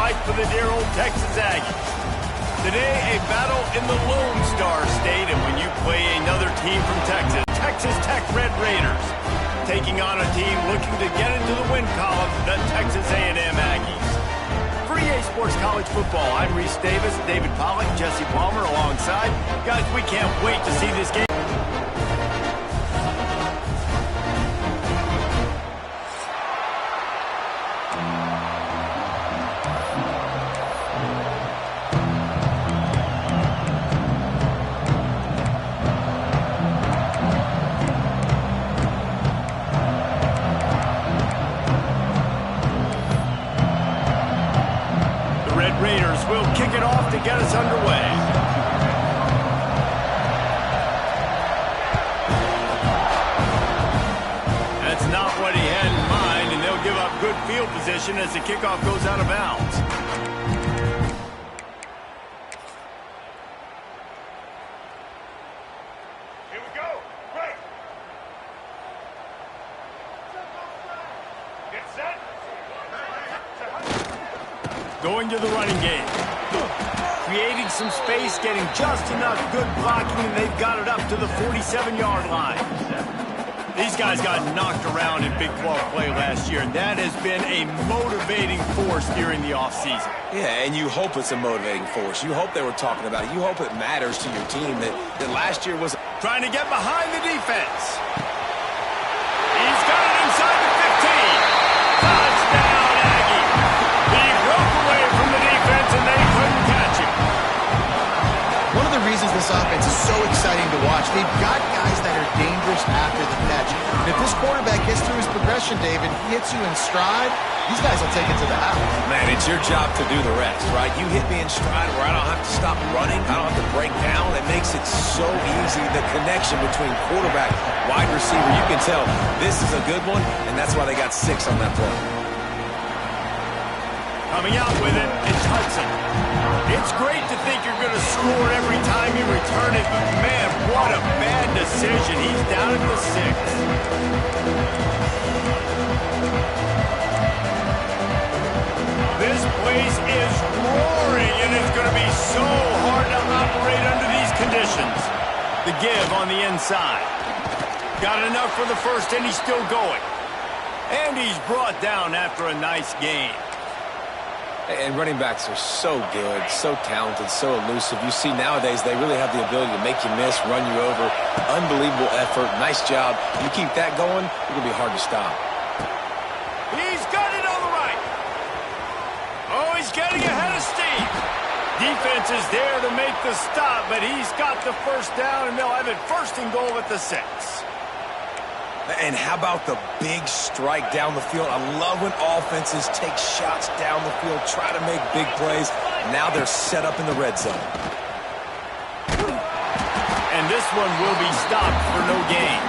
night for the dear old Texas Aggies. Today, a battle in the Lone Star State, and when you play another team from Texas, Texas Tech Red Raiders, taking on a team looking to get into the win column, the Texas A&M Aggies. For EA Sports College Football, I'm Reese Davis, David Pollack, Jesse Palmer alongside. Guys, we can't wait to see this game. Raiders will kick it off to get us underway. That's not what he had in mind, and they'll give up good field position as the kickoff goes out of bounds. Here we go. Right. Get set. Going to the running game. Creating some space, getting just enough good blocking, and they've got it up to the 47-yard line. These guys got knocked around in Big 12 play last year, and that has been a motivating force during the offseason. Yeah, and you hope it's a motivating force. You hope they were talking about it. You hope it matters to your team that last year was... Trying to get behind the defense. He's got it inside the 15. Touchdown, Aggie. He broke away from the defense, and they couldn't catch him. One of the reasons this offense is so exciting to watch, they've got guys that are dangerous after the catch. And if this quarterback gets through his progression, David, he hits you in stride, these guys will take it to the house. Man, it's your job to do the rest, right? You hit me in stride where I don't have to stop running. I don't have to break down. It makes it so easy. The connection between quarterback, wide receiver, you can tell this is a good one, and that's why they got 6 on that play. Coming out with it, it's Hudson. It's great to think you're going to score every time you return it, but man, what a bad decision. He's down at the 6. This place is roaring, and it's going to be so hard to operate under these conditions. The give on the inside. Got enough for the first, and he's still going. And he's brought down after a nice gain. And running backs are so good, so talented, so elusive. You see nowadays they really have the ability to make you miss, run you over. Unbelievable effort. Nice job. You keep that going, it's going to be hard to stop. He's got it on the right. Oh, he's getting ahead of Steve. Defense is there to make the stop, but he's got the first down, and they'll have it first and goal at the 6. And how about the big strike down the field? I love when offenses take shots down the field, try to make big plays. Now they're set up in the red zone. And this one will be stopped for no gain.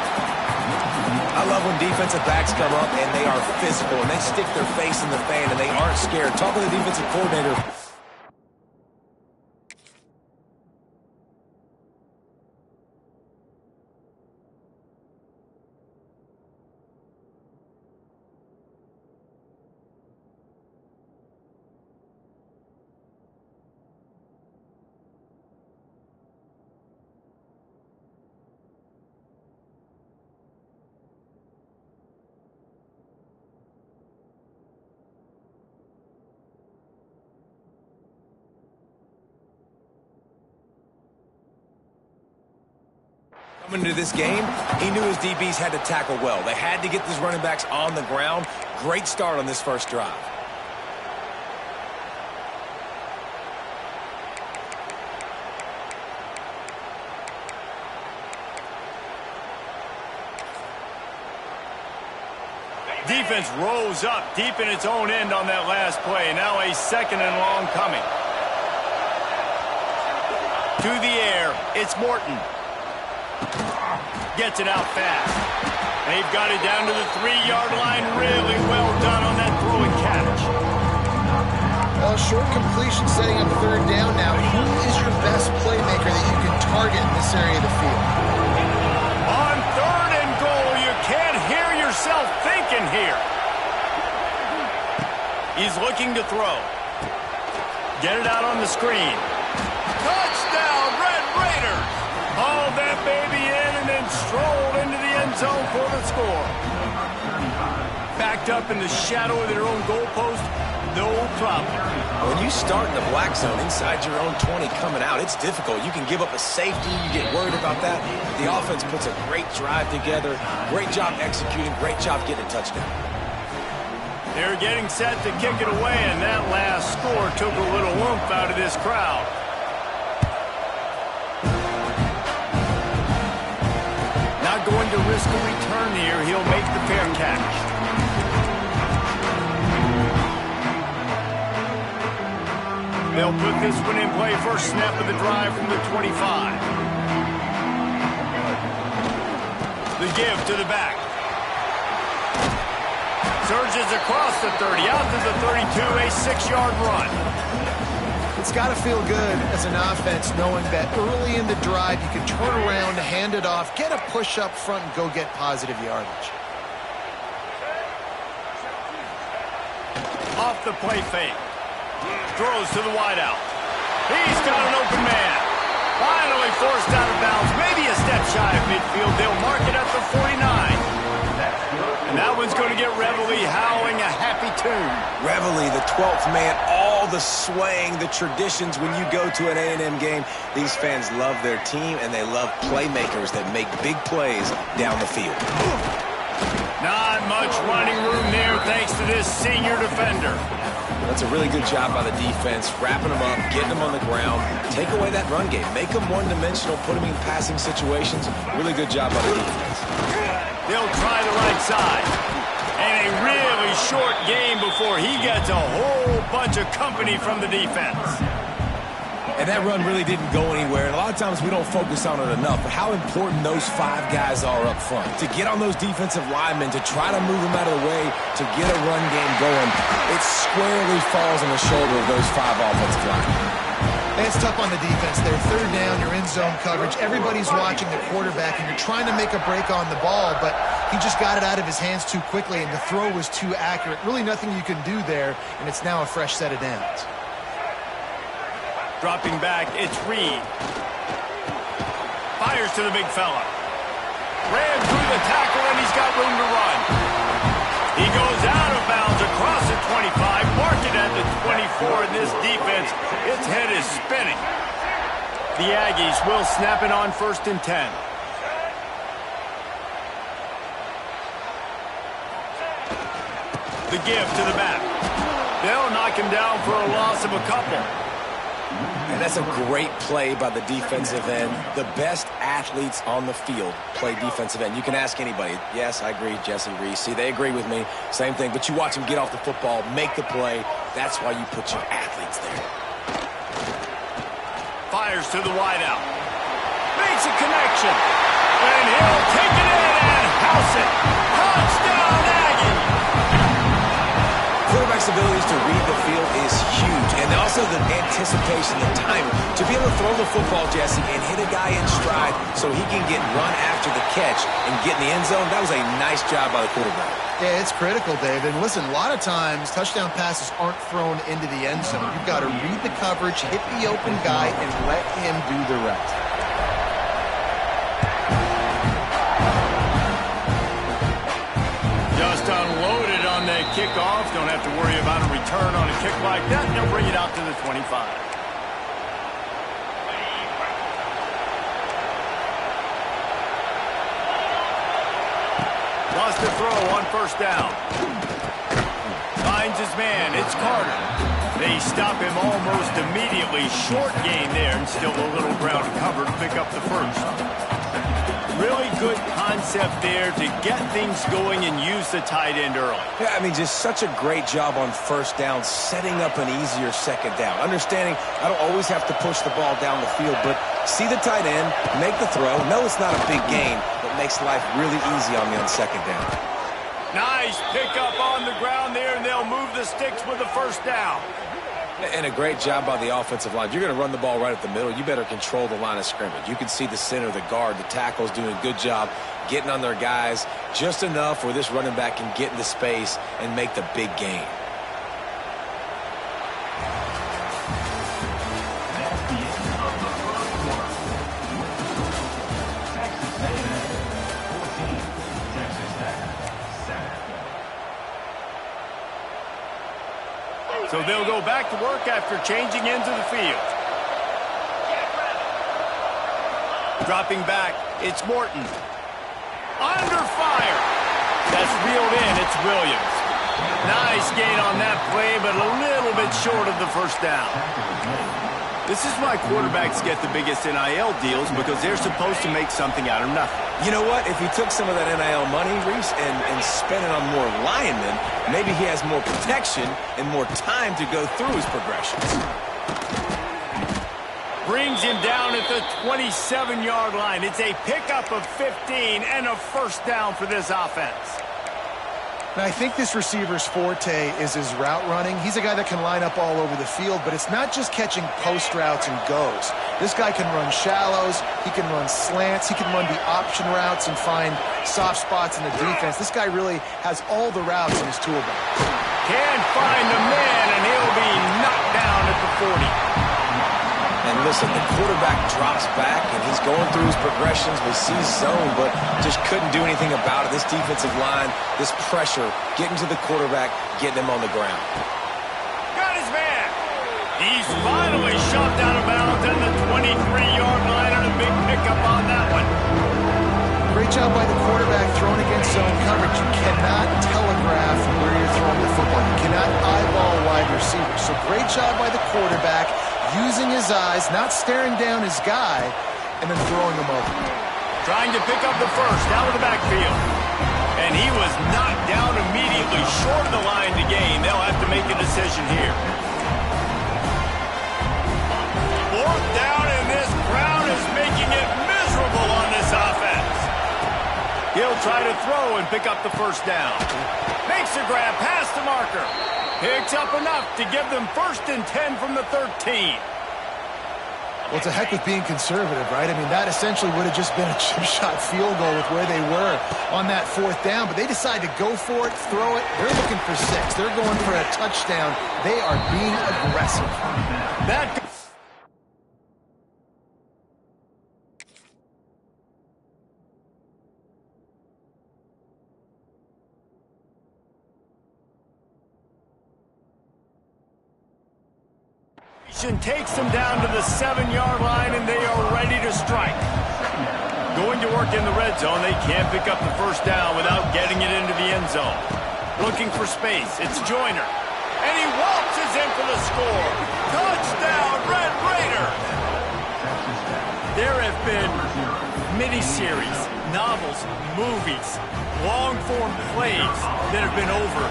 I love when defensive backs come up and they are physical and they stick their face in the fan and they aren't scared. Talk to the defensive coordinator. Coming into this game, he knew his DBs had to tackle well. They had to get these running backs on the ground. Great start on this first drive. Defense rose up deep in its own end on that last play. Now a second and long coming. To the air, it's Morton. Gets it out fast. They've got it down to the 3-yard line. Really well done on that throw and catch. Well, short completion setting up 3rd down now. Who is your best playmaker that you can target in this area of the field? On 3rd and goal, you can't hear yourself thinking here. He's looking to throw. Get it out on the screen. Touchdown, Red Raiders! Hauled that baby in and then strolled into the end zone for the score. Backed up in the shadow of their own goalpost, no problem. When you start in the black zone inside your own 20 coming out, it's difficult. You can give up a safety. You get worried about that. The offense puts a great drive together. Great job executing. Great job getting a touchdown. They're getting set to kick it away, and that last score took a little oomph out of this crowd. Not going to risk a return here. He'll make the fair catch. They'll put this one in play. First snap of the drive from the 25. The give to the back. Surges across the 30, out to the 32, a 6-yard run. It's got to feel good as an offense knowing that early in the drive you can turn around, hand it off, get a push up front, and go get positive yardage. Off the play fake. Throws to the wideout. He's got an open man. Finally forced out of bounds. Maybe a step shy of midfield. They'll mark it at the 49. And that one's going to get Reveille howling a happy tune. Reveille, the 12th man, all the swaying, the traditions when you go to an A&M game. These fans love their team, and they love playmakers that make big plays down the field. Not much running room there thanks to this senior defender. That's a really good job by the defense, wrapping them up, getting them on the ground, take away that run game, make them one-dimensional, put them in passing situations. Really good job by the defense. They'll try the right side. And a really short game before he gets a whole bunch of company from the defense. And that run really didn't go anywhere. And a lot of times we don't focus on it enough, but how important those 5 guys are up front. To get on those defensive linemen, to try to move them out of the way, to get a run game going, it squarely falls on the shoulder of those 5 offensive linemen. It's tough on the defense. They're third down, you're in zone coverage. Everybody's watching the quarterback, and you're trying to make a break on the ball, but he just got it out of his hands too quickly, and the throw was too accurate. Really nothing you can do there, and it's now a fresh set of downs. Dropping back, it's Reed. Fires to the big fella. Ran through the tackle, and he's got room to run. He goes out of bounds across the 25, marked it at the 24, and this defense, its head is spinning. The Aggies will snap it on 1st and 10. The give to the back. They'll knock him down for a loss of a couple. And that's a great play by the defensive end. The best athletes on the field play defensive end. You can ask anybody. Yes, I agree, Jesse Reese. See, they agree with me. Same thing. But you watch them get off the football, make the play. That's why you put your athletes there. Fires to the wideout. Makes a connection. And he'll take it in and house it. Touchdown, Aggie! Quarterback's abilities to read the field is huge. And also the anticipation, the timing. To be able to throw the football, Jesse, and hit a guy in stride so he can get run after the catch and get in the end zone, that was a nice job by the quarterback. Yeah, it's critical, David. Listen, a lot of times touchdown passes aren't thrown into the end zone. You've got to read the coverage, hit the open guy, and let him do the rest. Just unloaded on that kickoff. Don't have to worry about a return on a kick like that. And they'll bring it out to the 25. Lost the throw on 1st down. Finds his man. It's Carter. They stop him almost immediately. Short gain there, and still a little ground to cover to pick up the first. Really good concept there to get things going and use the tight end early. Yeah, I mean, just such a great job on 1st down, setting up an easier 2nd down. Understanding I don't always have to push the ball down the field, but see the tight end, make the throw. No, it's not a big gain, but makes life really easy on me on 2nd down. Nice pickup on the ground there, and they'll move the sticks with the 1st down. And a great job by the offensive line. You're going to run the ball right at the middle. You better control the line of scrimmage. You can see the center, the guard, the tackles doing a good job getting on their guys just enough where this running back can get into space and make the big gain. That's the end of the first quarter. Texas A&M 14, Texas Tech 7. So they'll go back to work after changing into the field. Dropping back, it's Morton. Under fire. That's reeled in, it's Williams. Nice gain on that play, but a little bit short of the first down. This is why quarterbacks get the biggest NIL deals, because they're supposed to make something out of nothing. You know what? If he took some of that NIL money, Reese, and spent it on more linemen, maybe he has more protection and more time to go through his progressions. Brings him down at the 27-yard line. It's a pickup of 15 and a first down for this offense. And I think this receiver's forte is his route running. He's a guy that can line up all over the field, but it's not just catching post routes and goes. This guy can run shallows, he can run slants, he can run the option routes and find soft spots in the defense. This guy really has all the routes in his toolbox. Can't find the man, and he'll be knocked down at the 40. And listen, the quarterback drops back, and he's going through his progressions. We see zone, but just couldn't do anything about it. This defensive line, this pressure, getting to the quarterback, getting him on the ground. Got his man. He's finally shoved out of bounds at the 23-yard line, and a big pickup on that one. Great job by the quarterback throwing against zone coverage. You cannot telegraph where you're throwing the football. You cannot eyeball wide receivers. So great job by the quarterback, using his eyes, not staring down his guy, and then throwing him over. Trying to pick up the first out of the backfield. And he was knocked down immediately, short of the line to gain. They'll have to make a decision here. Fourth down, and this crowd is making it miserable on this offense. He'll try to throw and pick up the first down. Makes a grab past the marker. Picks up enough to give them 1st and 10 from the 13. Well, it's a heck with being conservative, right? I mean, that essentially would have just been a chip shot field goal with where they were on that 4th down, but they decide to go for it, throw it. They're looking for 6. They're going for a touchdown. They are being aggressive. That takes them down to the 7-yard line, and they are ready to strike. Going to work in the red zone. They can't pick up the first down without getting it into the end zone. Looking for space. It's Joyner. And he waltzes in for the score. Touchdown, Red Raiders! There have been miniseries, novels, movies, long-form plays that have been over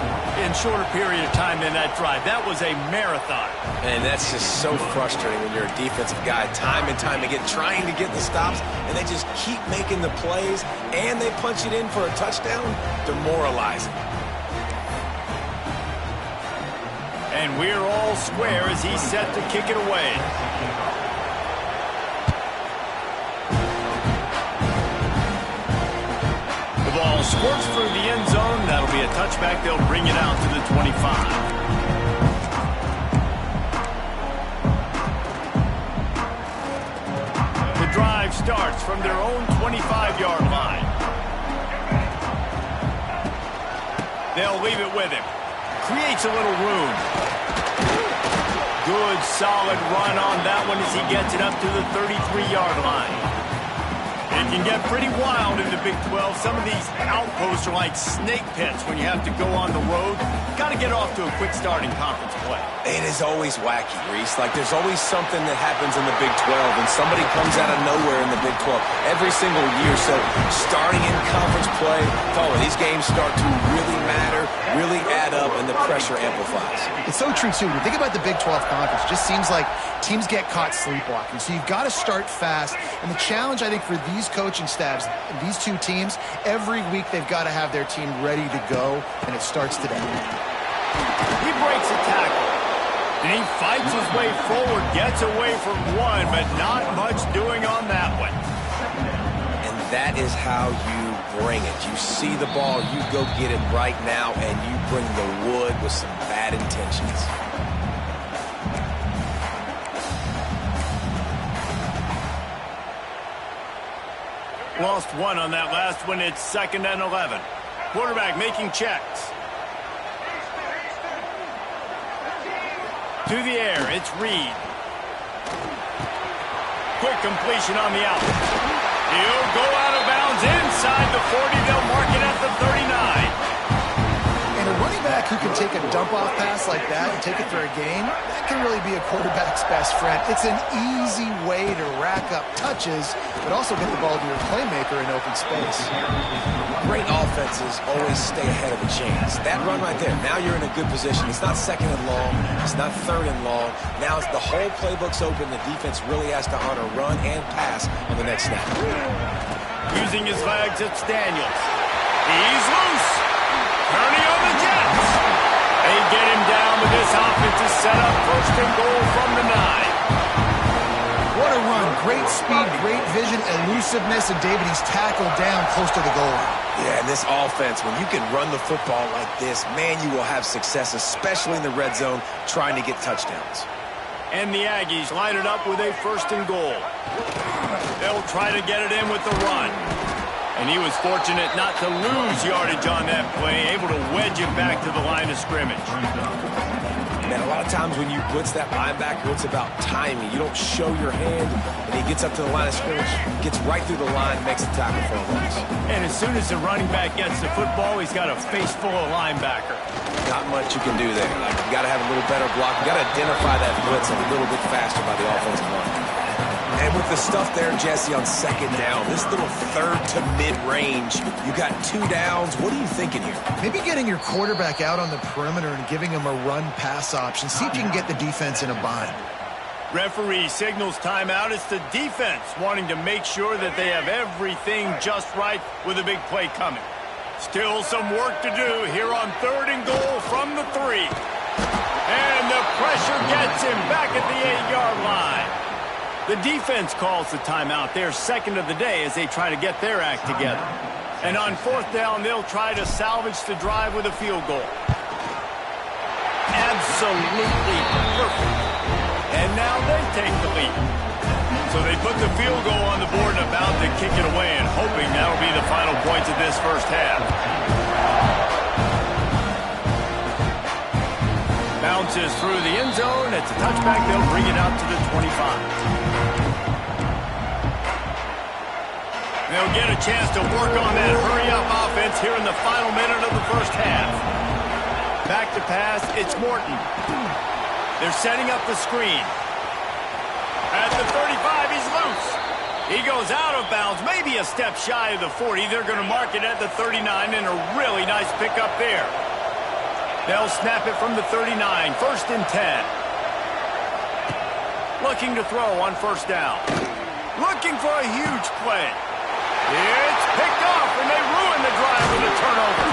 in shorter period of time than that drive. That was a marathon. And that's just so frustrating when you're a defensive guy, time and time again, trying to get the stops, and they just keep making the plays, and they punch it in for a touchdown. Demoralizing. And we're all square as he's set to kick it away. The ball squirts through the end zone. That'll be a touchback. They'll bring it out to the 25. The drive starts from their own 25-yard line. They'll leave it with him. Creates a little room. Good, solid run on that one as he gets it up to the 33-yard line. It can get pretty wild in the Big 12. Some of these outposts are like snake pits when you have to go on the road. Got to get off to a quick start in conference play. It is always wacky, Reese. Like, there's always something that happens in the Big 12, and somebody comes out of nowhere in the Big 12 every single year. So starting in conference play, these games start to really matter, really add up, and the pressure amplifies. It's so true, too. When you think about the Big 12 conference, it just seems like teams get caught sleepwalking. So you've got to start fast. And the challenge, I think, for these coaching staffs, these two teams, every week they've got to have their team ready to go, and it starts today. He breaks a tackle, and he fights his way forward, gets away from one, but not much doing on that one. And that is how you bring it. You see the ball, you go get it right now, and you bring the wood with some bad intentions. Lost one on that last one. It's 2nd and 11. Quarterback making checks. To the air, it's Reed. Quick completion on the out. He'll go out of bounds inside the 40. They'll mark it at the 39. And a running back who can take a dump-off pass like that and take it for a gain, that can really be a quarterback's best friend. It's an easy way to rack up touches, but also get the ball to your playmaker in open space. Great offenses always stay ahead of the chains. That run right there, now you're in a good position. It's not 2nd and long. It's not 3rd and long. Now it's the whole playbook's open. The defense really has to honor run and pass on the next snap. Using his legs, it's Daniels. He's loose. Turning on the Jets. They get him down, but this offense is set up 1st and goal from the 9. What a run. Great speed, great vision, elusiveness, and David, he's tackled down close to the goal line. Yeah, and this offense, when you can run the football like this, man, you will have success, especially in the red zone, trying to get touchdowns. And the Aggies line it up with a 1st and goal. They'll try to get it in with the run. And he was fortunate not to lose yardage on that play, able to wedge it back to the line of scrimmage. Man, a lot of times when you blitz that linebacker, it's about timing. You don't show your hand, and he gets up to the line of scrimmage, gets right through the line, makes the tackle for a loss. And as soon as the running back gets the football, he's got a face full of linebacker. Not much you can do there. Like, you got to have a little better block. You got to identify that blitz a little bit faster by the offensive line. And with the stuff there, Jesse, on 2nd down, this little 3rd to mid-range, you got 2 downs. What are you thinking here? Maybe getting your quarterback out on the perimeter and giving him a run-pass option. See if you can get the defense in a bind. Referee signals timeout. It's the defense wanting to make sure that they have everything just right with a big play coming. Still some work to do here on 3rd and goal from the 3. And the pressure gets him back at the 8-yard line. The defense calls the timeout. They're 2nd of the day as they try to get their act together. And on 4th down, they'll try to salvage the drive with a field goal. Absolutely perfect. And now they take the lead. So they put the field goal on the board and about to kick it away, and hoping that'll be the final points of this 1st half. Bounces through the end zone. It's a touchback. They'll bring it out to the 25. They'll get a chance to work on that hurry-up offense here in the final minute of the 1st half. Back to pass, it's Morton. They're setting up the screen. At the 35, he's loose. He goes out of bounds, maybe a step shy of the 40. They're going to mark it at the 39, and a really nice pickup there. They'll snap it from the 39, 1st and 10. Looking to throw on 1st down. Looking for a huge play. It's picked off, and they ruin the drive with a turnover.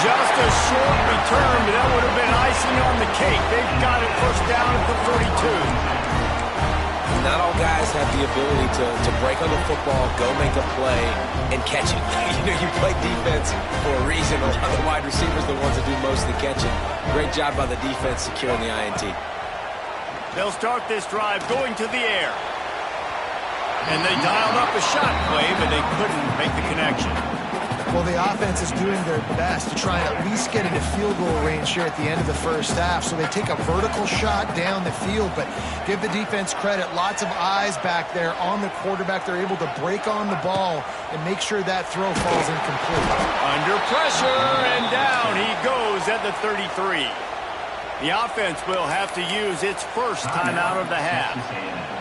Just a short return, but that would have been icing on the cake. They've got it 1st down at the 32. Not all guys have the ability to break on the football, go make a play, and catch it. You play defense for a reason. A lot of the wide receivers are the ones that do most of the catching. Great job by the defense securing the INT. They'll start this drive going to the air. And they dialed up a shot play, but they couldn't make the connection. Well, the offense is doing their best to try and at least get into field goal range here at the end of the 1st half. So they take a vertical shot down the field, but give the defense credit. Lots of eyes back there on the quarterback. They're able to break on the ball and make sure that throw falls incomplete. Under pressure, and down he goes at the 33. The offense will have to use its 1st timeout of the half.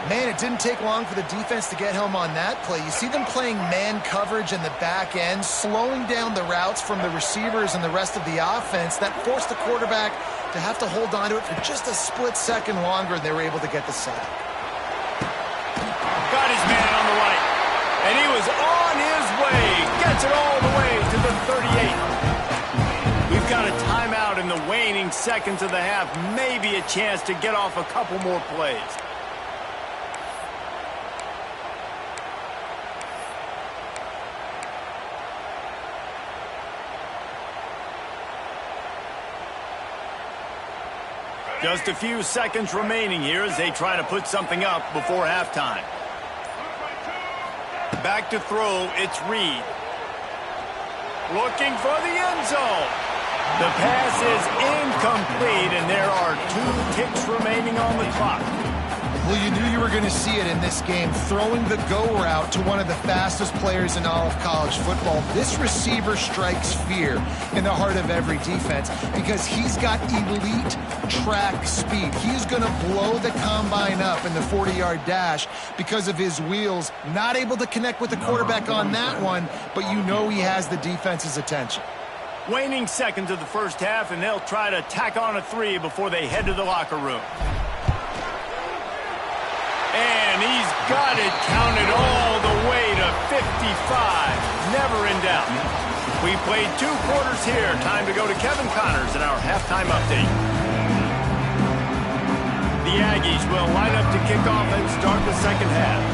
Man, it didn't take long for the defense to get home on that play. You see them playing man coverage in the back end, slowing down the routes from the receivers and the rest of the offense. That forced the quarterback to have to hold on to it for just a split second longer, and they were able to get the sack. Got his man on the right, and he was on his way. Gets it all the way to the 38. We've got a timeout in the waning seconds of the half. Maybe a chance to get off a couple more plays. Just a few seconds remaining here as they try to put something up before halftime. Back to throw, it's Reed. Looking for the end zone. The pass is incomplete, and there are 2 ticks remaining on the clock. Well, you knew you were going to see it in this game, throwing the go route to one of the fastest players in all of college football. This receiver strikes fear in the heart of every defense because he's got elite track speed. He's going to blow the combine up in the 40-yard dash because of his wheels. Not able to connect with the quarterback on that one, but you know he has the defense's attention. Waning seconds of the first half, and they'll try to tack on a 3 before they head to the locker room. And he's got it counted all the way to 55. Never in doubt. We played 2 quarters here. Time to go to Kevin Connors in our halftime update. The Aggies will line up to kick off and start the second half.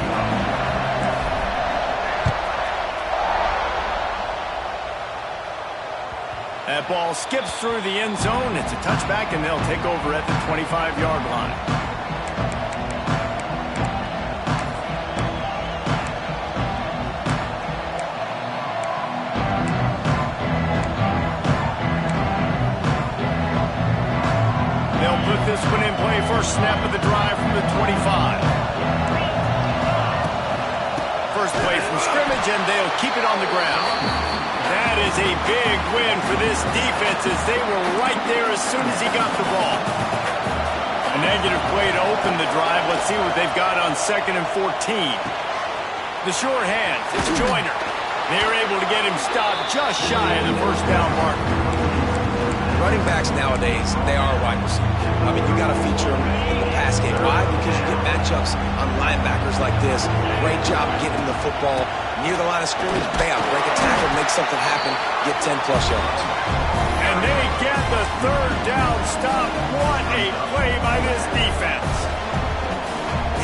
That ball skips through the end zone. It's a touchback, and they'll take over at the 25-yard line. Put this one in play, first snap of the drive from the 25. First play from scrimmage, and they'll keep it on the ground. That is a big win for this defense as they were right there as soon as he got the ball. A negative play to open the drive. Let's see what they've got on 2nd and 14. The short hands, it's Joyner. They're able to get him stopped just shy of the first down mark. Running backs nowadays, they are wide receivers. I mean, you got to feature them in the pass game. Why? Because you get matchups on linebackers like this. Great job getting the football near the line of scrimmage. Bam, break a tackle, make something happen, get 10-plus yards. And they get the 3rd down stop. What a play by this defense.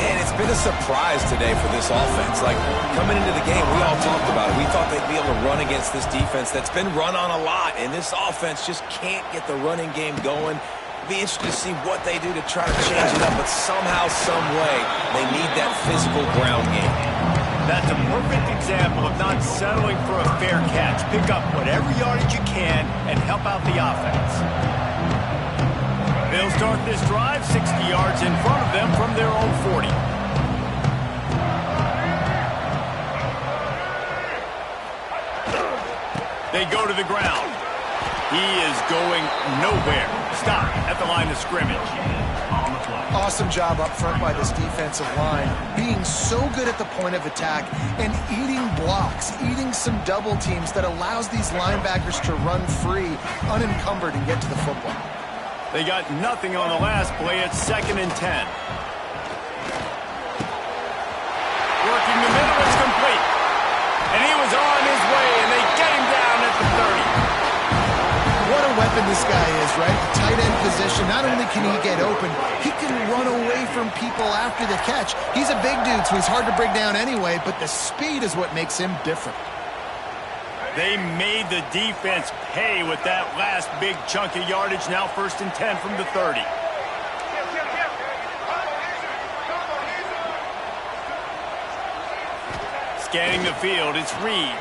And it's been a surprise today for this offense. Like, coming into the game, we all talked about it. We thought they'd be able to run against this defense that's been run on a lot, and this offense just can't get the running game going. Be interested to see what they do to try to change it up, but somehow, some way, they need that physical ground game. That's a perfect example of not settling for a fair catch. Pick up whatever yardage you can and help out the offense. They'll start this drive 60 yards in front of them from their own 40. They go to the ground. He is going nowhere. Stop at the line of scrimmage. Awesome job up front by this defensive line, being so good at the point of attack and eating blocks, eating some double teams that allows these linebackers to run free, unencumbered, and get to the football. They got nothing on the last play. It's 2nd and 10. Working the middle, it's complete. And he was on his way, and they get him down at the 30. What a weapon this guy is, right? The tight end position. Not only can he get open, he can run away from people after the catch. He's a big dude, so he's hard to bring down anyway, but the speed is what makes him different. They made the defense pay with that last big chunk of yardage. Now 1st and 10 from the 30. Scanning the field, it's Reed.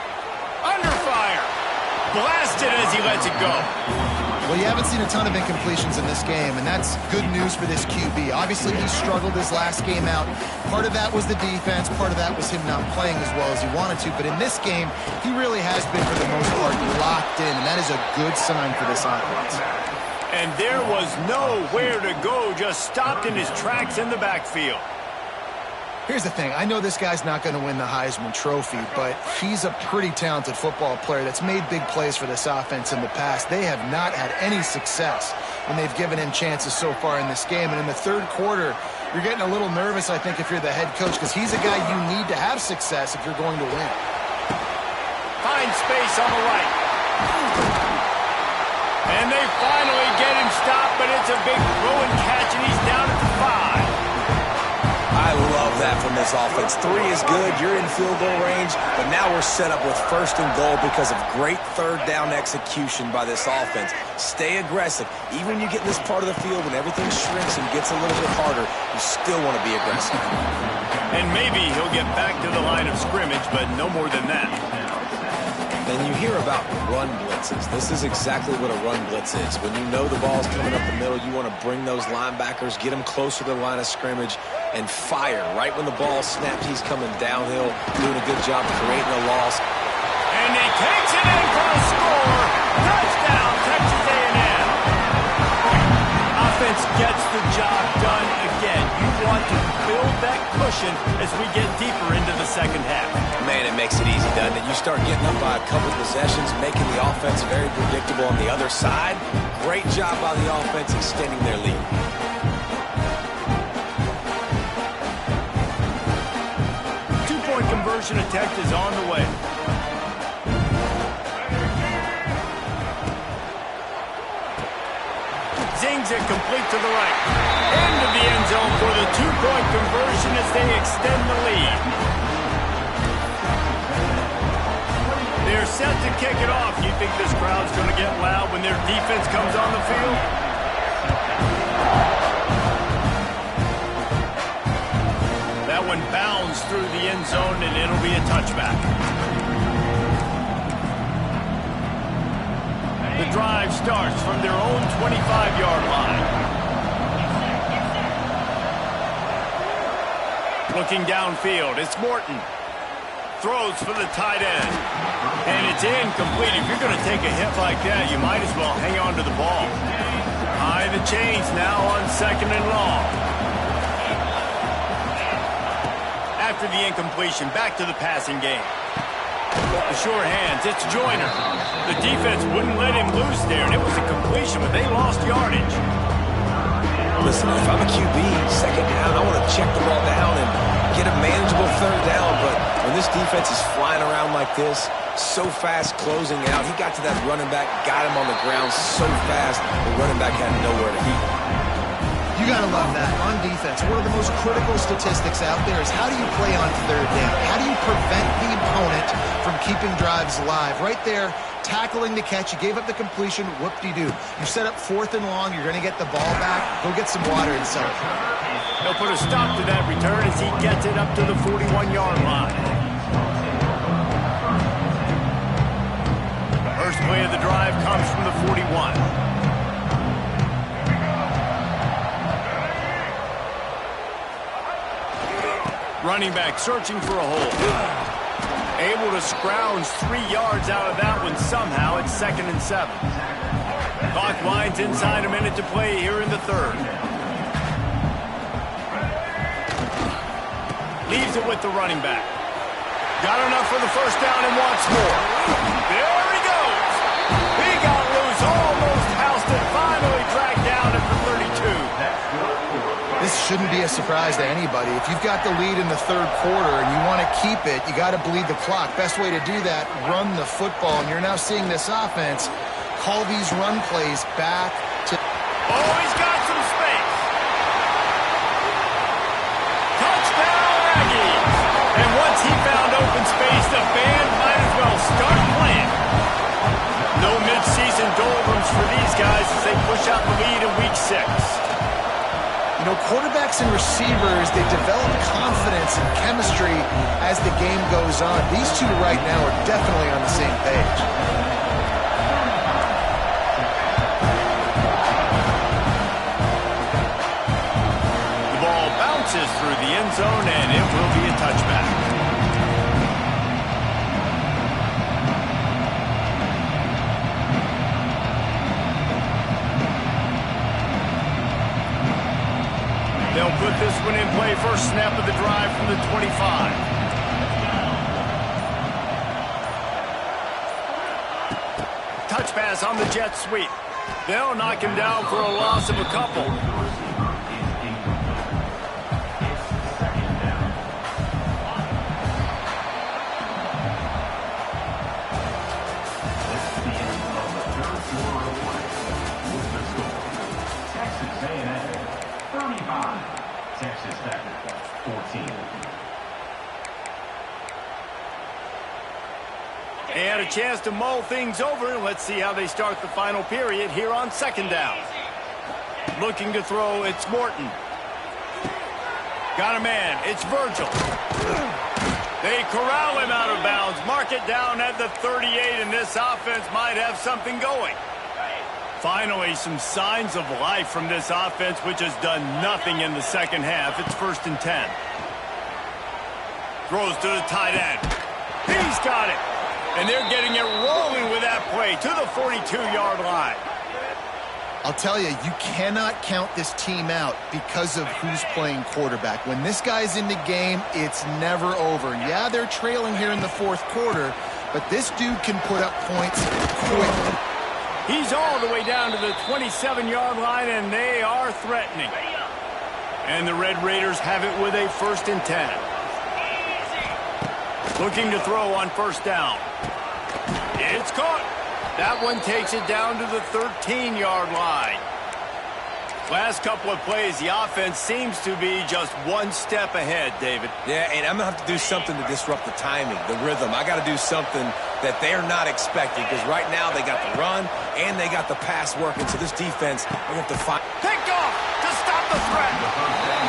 Under fire. Blasted as he lets it go. Well, you haven't seen a ton of incompletions in this game, and that's good news for this QB. Obviously, he struggled his last game out. Part of that was the defense. Part of that was him not playing as well as he wanted to. But in this game, he really has been, for the most part, locked in, and that is a good sign for this offense. And there was nowhere to go, just stopped in his tracks in the backfield. Here's the thing. I know this guy's not going to win the Heisman Trophy, but he's a pretty talented football player that's made big plays for this offense in the past. They have not had any success when they've given him chances so far in this game. And in the 3rd quarter, you're getting a little nervous, I think, if you're the head coach, because he's a guy you need to have success if you're going to win. Find space on the right. And they finally get him stopped, but it's a big throw and catch, and he's down at the 5. I love that from this this offense. 3 is good. You're in field goal range, but now we're set up with 1st and goal because of great 3rd down execution by this offense. Stay aggressive. Even when you get in this part of the field when everything shrinks and gets a little bit harder, you still want to be aggressive. And maybe he'll get back to the line of scrimmage, but no more than that. And you hear about run blitzes. This is exactly what a run blitz is. When you know the ball's coming up the middle, you want to bring those linebackers, get them closer to the line of scrimmage, and fire. Right when the ball snaps, he's coming downhill, doing a good job creating a loss. And he takes it in for a score. Touchdown, Texas A&M. Offense gets the job done again. You want to build that cushion as we get deeper into the second half. Man, it makes it easy, doesn't it? You start getting up by a couple possessions, making the offense very predictable on the other side. Great job by the offense extending their lead. Two-point conversion attempt is on the way. Zings it complete to the right. Into the end zone for the two-point conversion as they extend the lead. They're set to kick it off. You think this crowd's going to get loud when their defense comes on the field? That one bounds through the end zone, and it'll be a touchback. The drive starts from their own 25-yard line. Looking downfield, it's Morton. Throws for the tight end. And it's incomplete. If you're going to take a hit like that, you might as well hang on to the ball. High the chains now on 2nd and long. After the incompletion, back to the passing game. The sure hands, it's Joyner. The defense wouldn't let him loose there, and it was a completion, but they lost yardage. Listen, if I'm a QB, 2nd down, I want to check the ball down and get a manageable 3rd down, but when this defense is flying around like this, so fast closing out, he got to that running back, got him on the ground so fast, the running back had nowhere to be. You got to love that. On defense, one of the most critical statistics out there is how do you play on 3rd down? How do you prevent the opponent from keeping drives alive? Right there, tackling the catch. You gave up the completion. Whoop-de-doo. You set up 4th and long. You're going to get the ball back. Go get some water and celebrate. They'll put a stop to that return as he gets it up to the 41-yard line. First play of the drive comes from the 41. Running back searching for a hole. Able to scrounge 3 yards out of that one somehow. It's 2nd and 7. Clock winds inside a minute to play here in the 3rd. Leaves it with the running back. Got enough for the 1st down and wants more. There he goes. He got loose, almost housed it, finally dragged down at the 32. This shouldn't be a surprise to anybody. If you've got the lead in the 3rd quarter and you want to keep it, you got to bleed the clock. Best way to do that, run the football. And you're now seeing this offense call these run plays back to... Oh, he's got some space. Touchdown, Aggies. And once he found open space, the band might as well start playing. No midseason doldrums for these guys as they push out the lead in week 6. You know, quarterbacks and receivers, they develop confidence and chemistry as the game goes on. These two right now are definitely on the same page. The ball bounces through the end zone, and it will be a touchback. They'll put this one in play. First snap of the drive from the 25. Touch pass on the jet sweep. They'll knock him down for a loss of a couple. And a chance to mull things over. Let's see how they start the final period here on second down. Looking to throw, it's Morton. Got a man, it's Virgil. They corral him out of bounds. Mark it down at the 38, and this offense might have something going. Finally, some signs of life from this offense, which has done nothing in the second half. It's 1st and 10. Throws to the tight end. He's got it. And they're getting it rolling with that play to the 42-yard line. I'll tell you, you cannot count this team out because of who's playing quarterback. When this guy's in the game, it's never over. Yeah, they're trailing here in the 4th quarter, but this dude can put up points quickly. He's all the way down to the 27-yard line, and they are threatening. And the Red Raiders have it with a 1st and 10. Looking to throw on 1st down. It's caught. That one takes it down to the 13-yard line. Last couple of plays, the offense seems to be just one step ahead, David. Yeah, and I'm going to have to do something to disrupt the timing, the rhythm. I got to do something that they're not expecting, because right now they got the run and they got the pass working. So this defense, we're going to have to find. Picked off to stop the threat.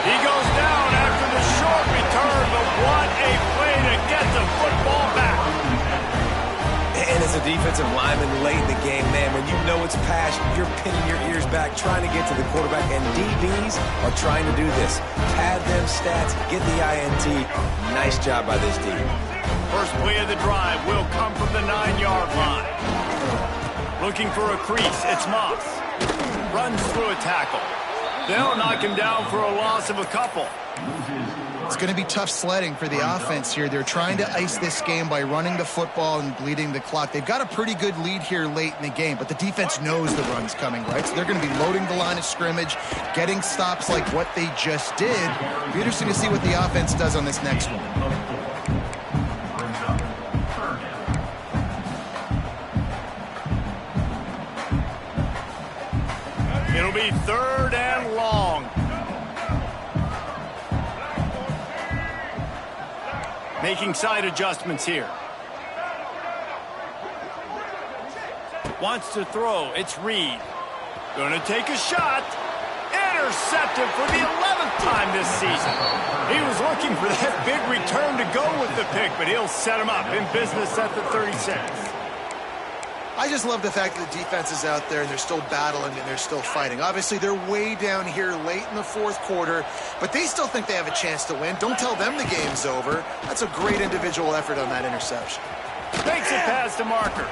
He goes down after the short return, but what a play to get the football back. And as a defensive lineman late in the game, man, when you know it's pass, you're pinning your ears back, trying to get to the quarterback, and DBs are trying to do this. Pad them stats, get the INT. Nice job by this D. First play of the drive will come from the 9-yard line. Looking for a crease, it's Moss. Runs through a tackle. They'll knock him down for a loss of a couple. It's going to be tough sledding for the offense here. They're trying to ice this game by running the football and bleeding the clock. They've got a pretty good lead here late in the game, but the defense knows the run's coming, right? So they're going to be loading the line of scrimmage, getting stops like what they just did. It'll be interesting to see what the offense does on this next one. It'll be 3rd and long. Making side adjustments here. Wants to throw. It's Reed. Going to take a shot. Intercepted for the 11th time this season. He was looking for that big return to go with the pick, but he'll set him up in business at the 36. I just love the fact that the defense is out there and they're still battling and they're still fighting. Obviously, they're way down here late in the 4th quarter, but they still think they have a chance to win. Don't tell them the game's over. That's a great individual effort on that interception. Makes it past the marker.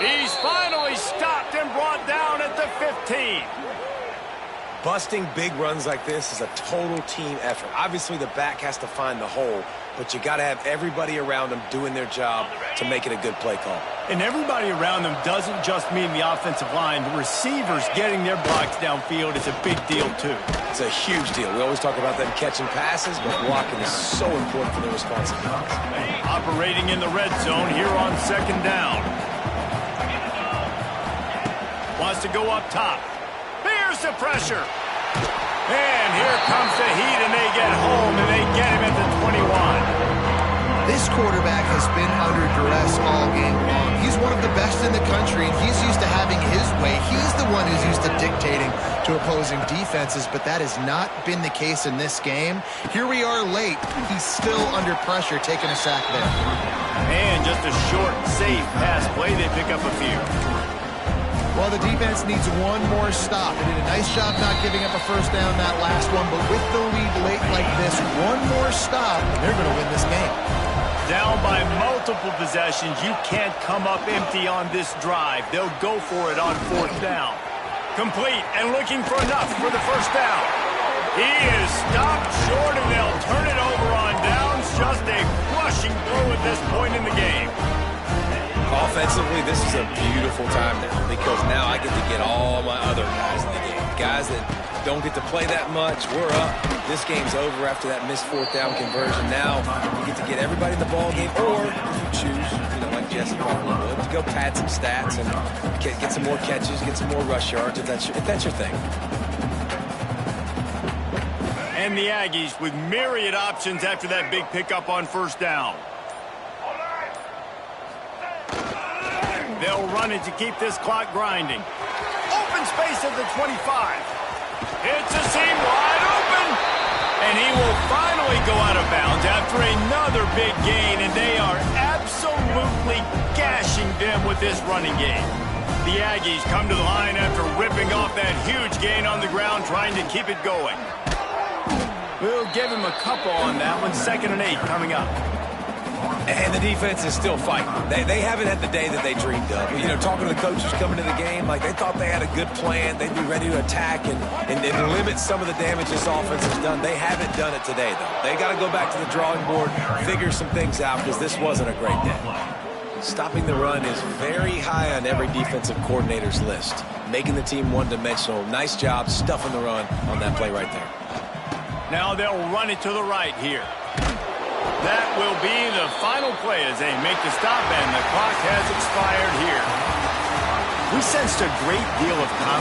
He's finally stopped and brought down at the 15. Busting big runs like this is a total team effort. Obviously, the back has to find the hole, but you got to have everybody around them doing their job to make it a good play call. And everybody around them doesn't just mean the offensive line. The receivers getting their blocks downfield is a big deal, too. It's a huge deal. We always talk about them catching passes, but blocking is so important for their responsibilities. Operating in the red zone here on 2nd down. Wants to go up top. Here's the pressure. And here comes the heat, and they get home, and they get him at the 21. This quarterback has been under duress all game long. He's one of the best in the country, and he's used to having his way. He's the one who's used to dictating to opposing defenses, but that has not been the case in this game. Here we are late. He's still under pressure, taking a sack there. And just a short, safe pass play. They pick up a few. Well, the defense needs one more stop. They did a nice job not giving up a 1st down that last one, but with the lead late like this, one more stop, and they're going to win this game. Down by multiple possessions, you can't come up empty on this drive. They'll go for it on 4th down. Complete and looking for enough for the 1st down. He is stopped short, and they'll turn it over on downs. Just a crushing blow at this point in the game. Offensively, this is a beautiful time now, because now I get to get all my other guys in the game. Guys that don't get to play that much, we're up. This game's over after that missed 4th down conversion. Now you get to get everybody in the ball game, or if you choose, like Jesse probably would, to go pad some stats and get some more catches, get some more rush yards, if that's your thing. And the Aggies with myriad options after that big pickup on 1st down. They'll run it to keep this clock grinding. Open space at the 25. It's a seam wide open. And he will finally go out of bounds after another big gain, and they are absolutely gashing them with this running game. The Aggies come to the line after ripping off that huge gain on the ground, trying to keep it going. We'll give him a couple on that one. 2nd and 8 coming up. And the defense is still fighting. They haven't had the day that they dreamed of. You know, talking to the coaches coming to the game, like they thought they had a good plan. They'd be ready to attack and limit some of the damage this offense has done. They haven't done it today, though. They got to go back to the drawing board, figure some things out, because this wasn't a great day. Stopping the run is very high on every defensive coordinator's list. Making the team one-dimensional. Nice job stuffing the run on that play right there. Now they'll run it to the right here. That will be the final play as they make the stop, and the clock has expired here. We sensed a great deal of confidence